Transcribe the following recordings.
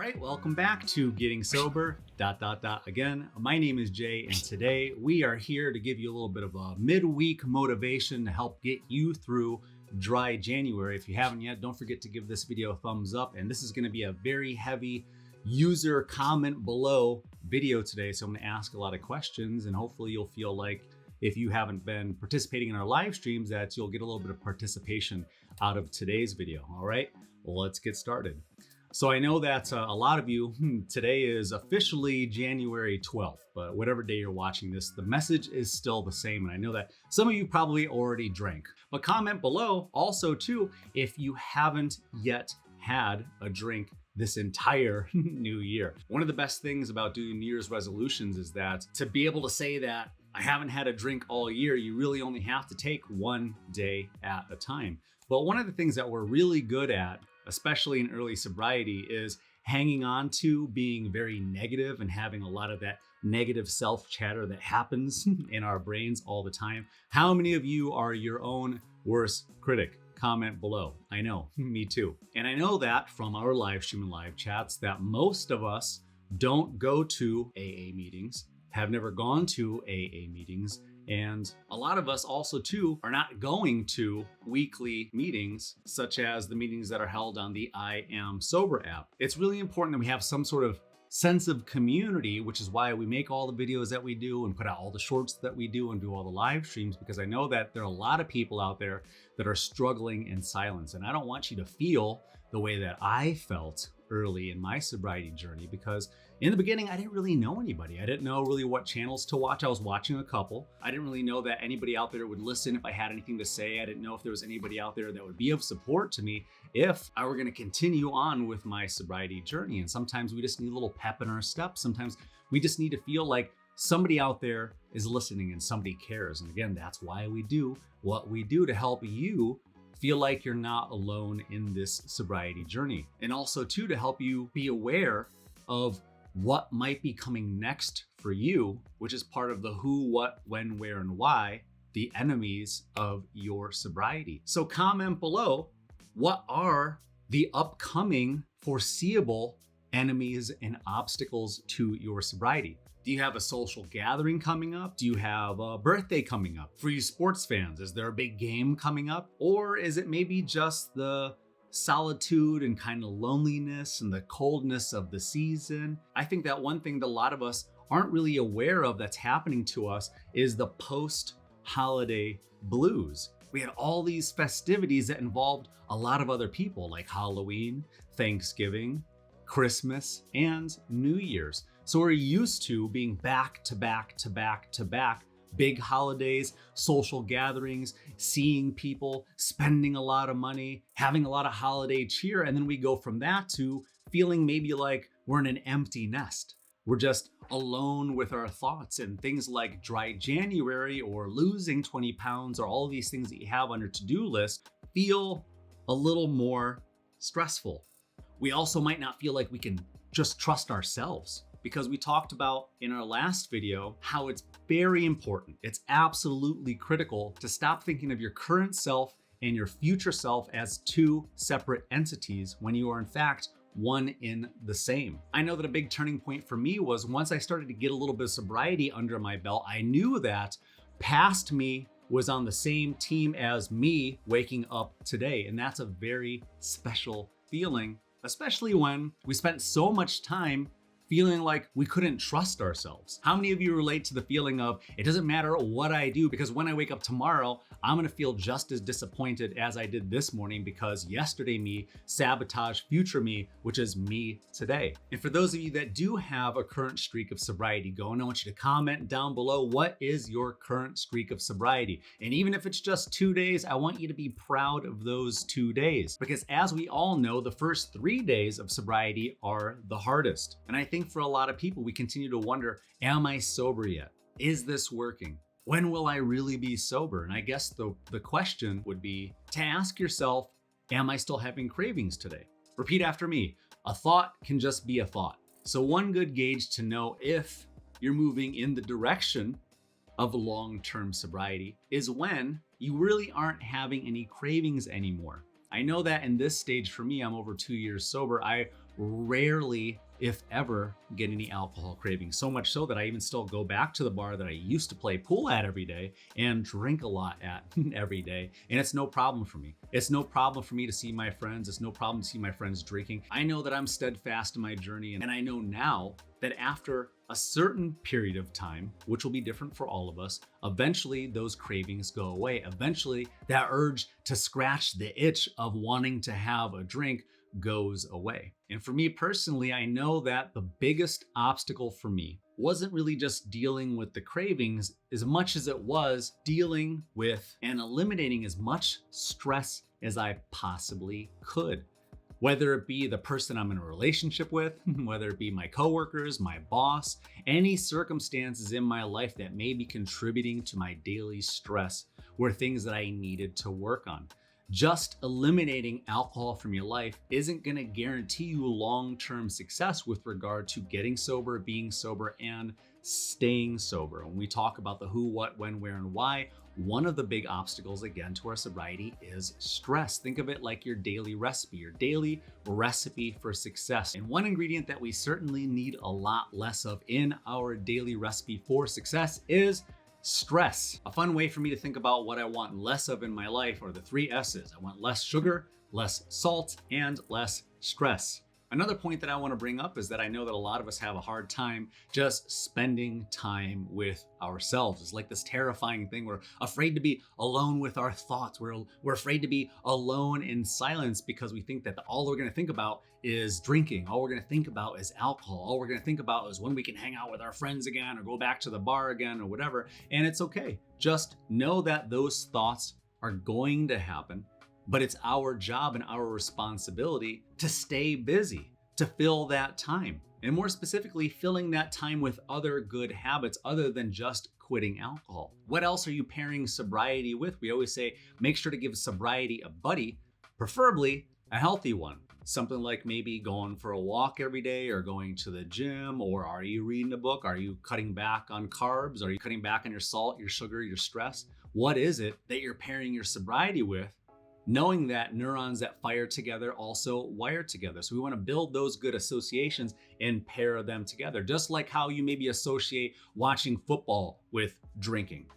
right, welcome back to Getting Sober, again. My name is Jay, and today we are here to give you a little bit of a midweek motivation to help get you through dry January. If you haven't yet, don't forget to give this video a thumbs up. And this is going to be a very heavy user comment below video today. So I'm going to ask a lot of questions, and hopefully you'll feel like if you haven't been participating in our live streams, that you'll get a little bit of participation out of today's video. All right, well, let's get started. So I know that a lot of you, today is officially January 12th, but whatever day you're watching this, the message is still the same. And I know that some of you probably already drank, but comment below also too, if you haven't yet had a drink this entire new year. One of the best things about doing New Year's resolutions is that to be able to say that I haven't had a drink all year, you really only have to take one day at a time. But one of the things that we're really good at, especially in early sobriety, is hanging on to being very negative and having a lot of that negative self-chatter that happens in our brains all the time. How many of you are your own worst critic? Comment below. I know, me too. And I know that from our live stream and live chats that most of us don't go to AA meetings, have never gone to AA meetings, and a lot of us also too are not going to weekly meetings, such as the meetings that are held on the I Am Sober app. It's really important that we have some sort of sense of community, which is why we make all the videos that we do and put out all the shorts that we do and do all the live streams, because I know that there are a lot of people out there that are struggling in silence. And I don't want you to feel the way that I felt early in my sobriety journey, because in the beginning, I didn't really know anybody. I didn't know really what channels to watch. I was watching a couple. I didn't really know that anybody out there would listen if I had anything to say. I didn't know if there was anybody out there that would be of support to me if I were going to continue on with my sobriety journey. And sometimes we just need a little pep in our step. Sometimes we just need to feel like somebody out there is listening and somebody cares. And again, that's why we do what we do, to help you feel like you're not alone in this sobriety journey. And also too, to help you be aware of what might be coming next for you, which is part of the who, what, when, where, and why, the enemies of your sobriety. So comment below, what are the upcoming foreseeable enemies and obstacles to your sobriety? Do you have a social gathering coming up? Do you have a birthday coming up? For you sports fans, is there a big game coming up? Or is it maybe just the solitude and kind of loneliness and the coldness of the season? I think that one thing that a lot of us aren't really aware of that's happening to us is the post-holiday blues. We had all these festivities that involved a lot of other people, like Halloween, Thanksgiving, Christmas, and New Year's. So we're used to being back to back to back to back, big holidays, social gatherings, seeing people, spending a lot of money, having a lot of holiday cheer. And then we go from that to feeling maybe like we're in an empty nest. We're just alone with our thoughts, and things like dry January or losing 20 pounds or all of these things that you have on your to-do list feel a little more stressful. We also might not feel like we can just trust ourselves, because we talked about in our last video how it's very important. It's absolutely critical to stop thinking of your current self and your future self as two separate entities when you are in fact one in the same. I know that a big turning point for me was once I started to get a little bit of sobriety under my belt, I knew that past me was on the same team as me waking up today. And that's a very special feeling, especially when we spent so much time feeling like we couldn't trust ourselves. How many of you relate to the feeling of, it doesn't matter what I do, because when I wake up tomorrow, I'm gonna feel just as disappointed as I did this morning, because yesterday me sabotaged future me, which is me today. And for those of you that do have a current streak of sobriety going, I want you to comment down below, what is your current streak of sobriety? And even if it's just 2 days, I want you to be proud of those 2 days, because as we all know, the first 3 days of sobriety are the hardest. And I think for a lot of people, we continue to wonder, am I sober yet? Is this working? When will I really be sober? And I guess the question would be to ask yourself, am I still having cravings today? Repeat after me. A thought can just be a thought. So one good gauge to know if you're moving in the direction of long-term sobriety is when you really aren't having any cravings anymore. I know that in this stage for me, I'm over 2 years sober. I rarely, if ever, get any alcohol cravings. So much so that I even still go back to the bar that I used to play pool at every day and drink a lot at every day. And it's no problem for me. It's no problem for me to see my friends. It's no problem to see my friends drinking. I know that I'm steadfast in my journey. And I know now that after a certain period of time, which will be different for all of us, eventually those cravings go away. Eventually that urge to scratch the itch of wanting to have a drink goes away. And for me personally, I know that the biggest obstacle for me wasn't really just dealing with the cravings as much as it was dealing with and eliminating as much stress as I possibly could. Whether it be the person I'm in a relationship with, whether it be my coworkers, my boss, any circumstances in my life that may be contributing to my daily stress were things that I needed to work on. Just eliminating alcohol from your life isn't going to guarantee you long-term success with regard to getting sober, being sober, and staying sober. When we talk about the who, what, when, where, and why, one of the big obstacles, again, to our sobriety is stress. Think of it like your daily recipe for success. And one ingredient that we certainly need a lot less of in our daily recipe for success is stress. A fun way for me to think about what I want less of in my life are the 3 S's. I want less sugar, less salt, and less stress. Another point that I want to bring up is that I know that a lot of us have a hard time just spending time with ourselves. It's like this terrifying thing. We're afraid to be alone with our thoughts. We're afraid to be alone in silence because we think that all we're going to think about is drinking. All we're going to think about is alcohol. All we're going to think about is when we can hang out with our friends again or go back to the bar again or whatever. And it's okay. Just know that those thoughts are going to happen. But it's our job and our responsibility to stay busy, to fill that time. And more specifically, filling that time with other good habits other than just quitting alcohol. What else are you pairing sobriety with? We always say, make sure to give sobriety a buddy, preferably a healthy one. Something like maybe going for a walk every day or going to the gym, or are you reading a book? Are you cutting back on carbs? Are you cutting back on your salt, your sugar, your stress? What is it that you're pairing your sobriety with? Knowing that neurons that fire together also wire together. So we want to build those good associations and pair them together. Just like how you maybe associate watching football with drinking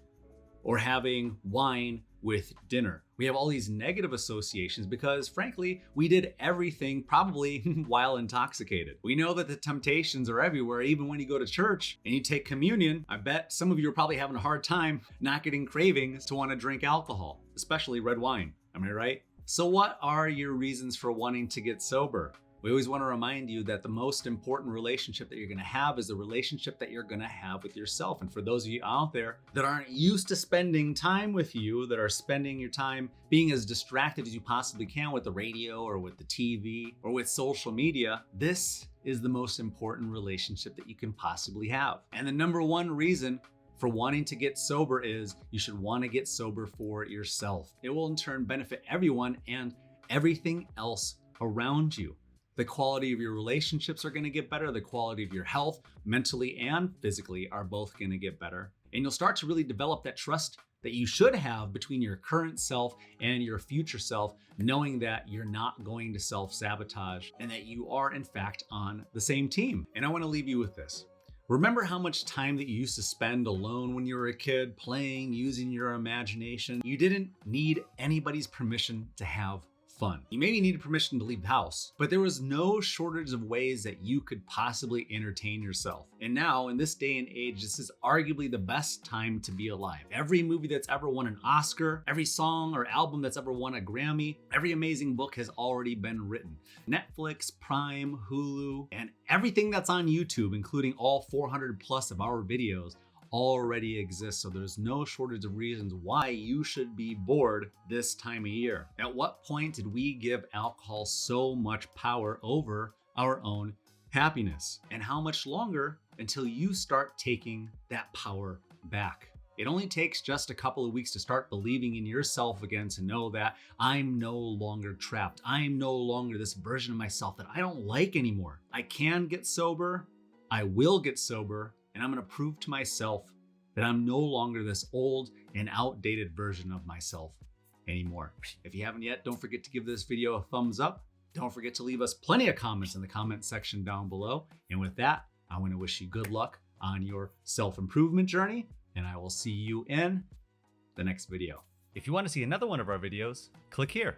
or having wine with dinner. We have all these negative associations because frankly, we did everything probably while intoxicated. We know that the temptations are everywhere, even when you go to church and you take communion. I bet some of you are probably having a hard time not getting cravings to want to drink alcohol, especially red wine. Am I right? So what are your reasons for wanting to get sober? We always want to remind you that the most important relationship that you're going to have is the relationship that you're going to have with yourself. And for those of you out there that aren't used to spending time with you, that are spending your time being as distracted as you possibly can with the radio or with the TV or with social media, this is the most important relationship that you can possibly have. And the number one reason for wanting to get sober is you should want to get sober for yourself. It will in turn benefit everyone and everything else around you. The quality of your relationships are going to get better. The quality of your health, mentally and physically, are both going to get better. And you'll start to really develop that trust that you should have between your current self and your future self, knowing that you're not going to self-sabotage and that you are in fact on the same team. And I want to leave you with this. Remember how much time that you used to spend alone when you were a kid, playing, using your imagination? You didn't need anybody's permission to have fun. You maybe needed permission to leave the house, but there was no shortage of ways that you could possibly entertain yourself. And now, in this day and age, this is arguably the best time to be alive. Every movie that's ever won an Oscar, every song or album that's ever won a Grammy, every amazing book has already been written. Netflix, Prime, Hulu, and everything that's on YouTube, including all 400 plus of our videos, already exists. So there's no shortage of reasons why you should be bored this time of year. At what point did we give alcohol so much power over our own happiness? And how much longer until you start taking that power back? It only takes just a couple of weeks to start believing in yourself again to know that I'm no longer trapped. I'm no longer this version of myself that I don't like anymore. I can get sober. I will get sober. And I'm going to prove to myself that I'm no longer this old and outdated version of myself anymore. If you haven't yet, don't forget to give this video a thumbs up. Don't forget to leave us plenty of comments in the comment section down below. And with that, I want to wish you good luck on your self-improvement journey, and I will see you in the next video. If you want to see another one of our videos, click here.